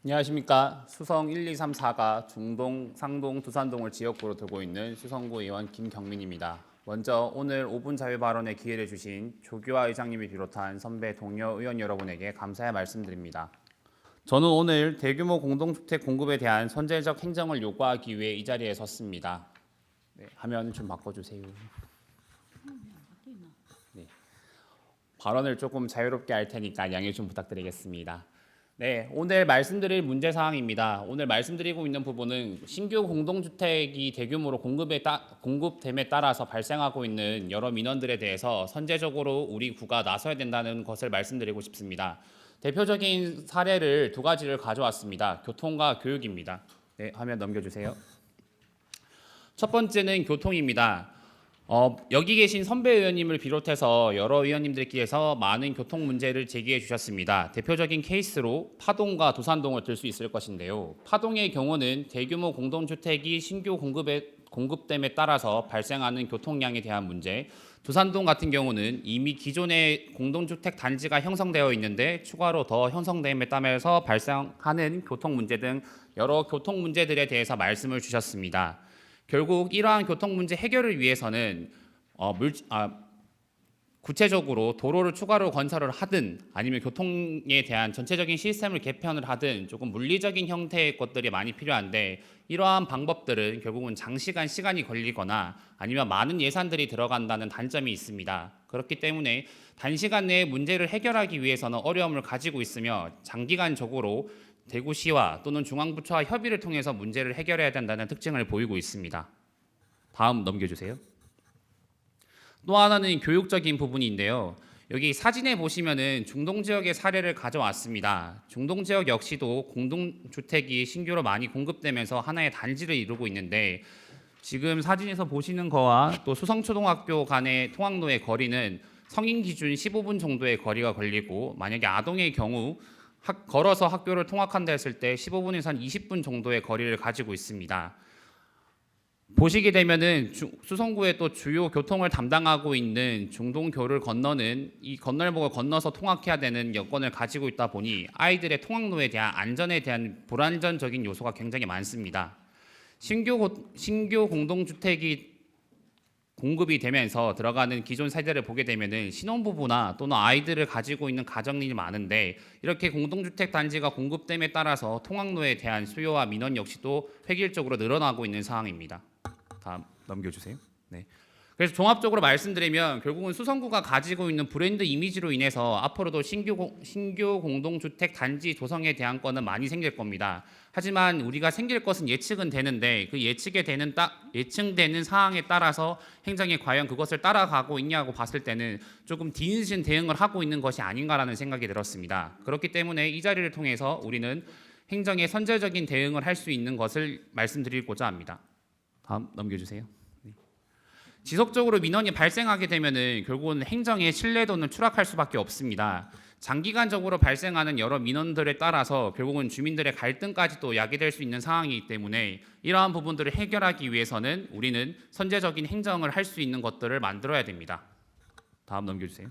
안녕하십니까. 수성 1, 2, 3, 4가 중동, 상동, 두산동을 지역구로 두고 있는 수성구 의원 김경민입니다. 먼저 오늘 5분 자유 발언의 기회를 주신 조규하 의장님을 비롯한 선배 동료 의원 여러분에게 감사의 말씀드립니다. 저는 오늘 대규모 공동주택 공급에 대한 선제적 행정을 요구하기 위해 이 자리에 섰습니다. 네, 화면 좀 바꿔주세요. 네, 발언을 조금 자유롭게 할 테니까 양해 좀 부탁드리겠습니다. 네, 오늘 말씀드릴 문제 사항입니다. 오늘 말씀드리고 있는 부분은 신규 공동주택이 대규모로 공급됨에 따라서 발생하고 있는 여러 민원들에 대해서 선제적으로 우리 구가 나서야 된다는 것을 말씀드리고 싶습니다. 대표적인 사례를 두 가지를 가져왔습니다. 교통과 교육입니다. 네, 화면 넘겨주세요. 첫 번째는 교통입니다. 여기 계신 선배 의원님을 비롯해서 여러 의원님들께서 많은 교통 문제를 제기해 주셨습니다. 대표적인 케이스로 파동과 두산동을 들 수 있을 것인데요. 파동의 경우는 대규모 공동주택이 신규 공급됨에 따라서 발생하는 교통량에 대한 문제, 두산동 같은 경우는 이미 기존의 공동주택 단지가 형성되어 있는데 추가로 더 형성됨에 따라서 발생하는 교통 문제 등 여러 교통 문제들에 대해서 말씀을 주셨습니다. 결국 이러한 교통 문제 해결을 위해서는 구체적으로 도로를 추가로 건설을 하든 아니면 교통에 대한 전체적인 시스템을 개편을 하든 조금 물리적인 형태의 것들이 많이 필요한데 이러한 방법들은 결국은 장시간 시간이 걸리거나 아니면 많은 예산들이 들어간다는 단점이 있습니다. 그렇기 때문에 단시간 내에 문제를 해결하기 위해서는 어려움을 가지고 있으며 장기간적으로 대구시와 또는 중앙부처와 협의를 통해서 문제를 해결해야 된다는 특징을 보이고 있습니다. 다음 넘겨주세요. 또 하나는 교육적인 부분인데요. 여기 사진에 보시면은 중동 지역의 사례를 가져왔습니다. 중동 지역 역시도 공동주택이 신규로 많이 공급되면서 하나의 단지를 이루고 있는데 지금 사진에서 보시는 거와 또 수성초등학교 간의 통학로의 거리는 성인 기준 15분 정도의 거리가 걸리고 만약에 아동의 경우 걸어서 학교를 통학한다 했을 때 15분에서 한 20분 정도의 거리를 가지고 있습니다. 보시게 되면은 수성구의 또 주요 교통을 담당하고 있는 중동교를 건너는 이 건널목을 건너서 통학해야 되는 여건을 가지고 있다 보니 아이들의 통학로에 대한 안전에 대한 불안전적인 요소가 굉장히 많습니다. 신규 공동주택이 공급이 되면서 들어가는 기존 세대를 보게 되면은 신혼부부나 또는 아이들을 가지고 있는 가정이 많은데 이렇게 공동주택 단지가 공급됨에 따라서 통학로에 대한 수요와 민원 역시도 획일적으로 늘어나고 있는 상황입니다. 다음 넘겨주세요. 네. 그래서 종합적으로 말씀드리면 결국은 수성구가 가지고 있는 브랜드 이미지로 인해서 앞으로도 신규 공동주택 단지 조성에 대한 건은 많이 생길 겁니다. 하지만 우리가 생길 것은 예측은 되는데 그 예측되는 상황에 따라서 행정이 과연 그것을 따라가고 있냐고 봤을 때는 조금 뒤늦은 대응을 하고 있는 것이 아닌가라는 생각이 들었습니다. 그렇기 때문에 이 자리를 통해서 우리는 행정의 선제적인 대응을 할 수 있는 것을 말씀드리고자 합니다. 다음 넘겨주세요. 지속적으로 민원이 발생하게 되면은 결국은 행정의 신뢰도는 추락할 수밖에 없습니다. 장기간적으로 발생하는 여러 민원들에 따라서 결국은 주민들의 갈등까지도 야기될 수 있는 상황이기 때문에 이러한 부분들을 해결하기 위해서는 우리는 선제적인 행정을 할 수 있는 것들을 만들어야 됩니다. 다음 넘겨주세요.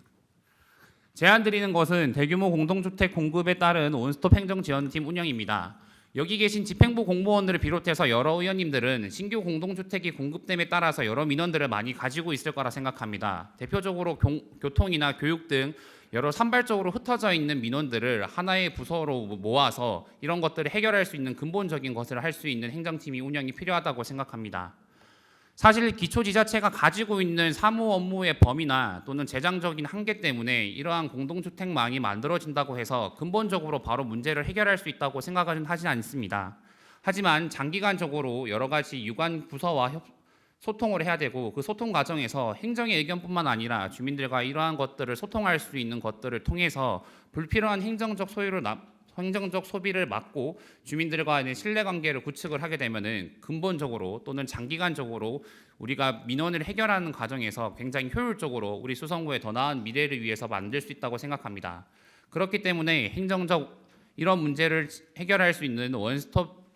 제안드리는 것은 대규모 공동주택 공급에 따른 원스톱 행정지원팀 운영입니다. 여기 계신 집행부 공무원들을 비롯해서 여러 의원님들은 신규 공동주택이 공급됨에 따라서 여러 민원들을 많이 가지고 있을 거라 생각합니다. 대표적으로 교통이나 교육 등 여러 산발적으로 흩어져 있는 민원들을 하나의 부서로 모아서 이런 것들을 해결할 수 있는 근본적인 것을 할 수 있는 행정팀이 운영이 필요하다고 생각합니다. 사실 기초지자체가 가지고 있는 사무 업무의 범위나 또는 재정적인 한계 때문에 이러한 공동주택망이 만들어진다고 해서 근본적으로 바로 문제를 해결할 수 있다고 생각은 하지 않습니다. 하지만 장기간적으로 여러 가지 유관 부서와 소통을 해야 되고 그 소통 과정에서 행정의 의견뿐만 아니라 주민들과 이러한 것들을 소통할 수 있는 것들을 통해서 불필요한 행정적 소비를 막고 주민들과의 신뢰관계를 구축을 하게 되면은 근본적으로 또는 장기간적으로 우리가 민원을 해결하는 과정에서 굉장히 효율적으로 우리 수성구의 더 나은 미래를 위해서 만들 수 있다고 생각합니다. 그렇기 때문에 행정적 이런 문제를 해결할 수 있는 원스톱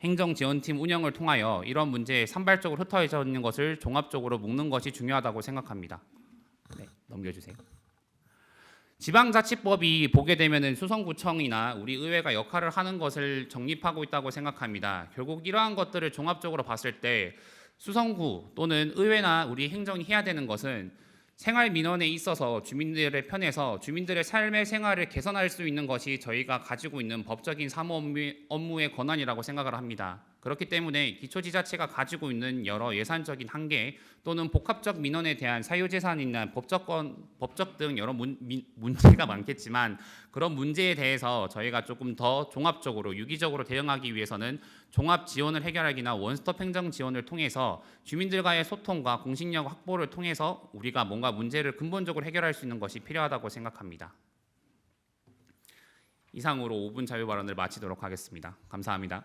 행정지원팀 운영을 통하여 이런 문제에 산발적으로 흩어져 있는 것을 종합적으로 묶는 것이 중요하다고 생각합니다. 네, 넘겨주세요. 지방자치법이 보게 되면은 수성구청이나 우리 의회가 역할을 하는 것을 정립하고 있다고 생각합니다. 결국 이러한 것들을 종합적으로 봤을 때 수성구 또는 의회나 우리 행정이 해야 되는 것은 생활 민원에 있어서 주민들의 편에서 주민들의 삶의 생활을 개선할 수 있는 것이 저희가 가지고 있는 법적인 사무 업무의 권한이라고 생각을 합니다. 그렇기 때문에 기초지자체가 가지고 있는 여러 예산적인 한계 또는 복합적 민원에 대한 사유재산이나 법적 등 여러 문제가 많겠지만 그런 문제에 대해서 저희가 조금 더 종합적으로 유기적으로 대응하기 위해서는 종합 지원을 해결하기나 원스톱 행정 지원을 통해서 주민들과의 소통과 공식력 확보를 통해서 우리가 뭔가 문제를 근본적으로 해결할 수 있는 것이 필요하다고 생각합니다. 이상으로 5분 자유 발언을 마치도록 하겠습니다. 감사합니다.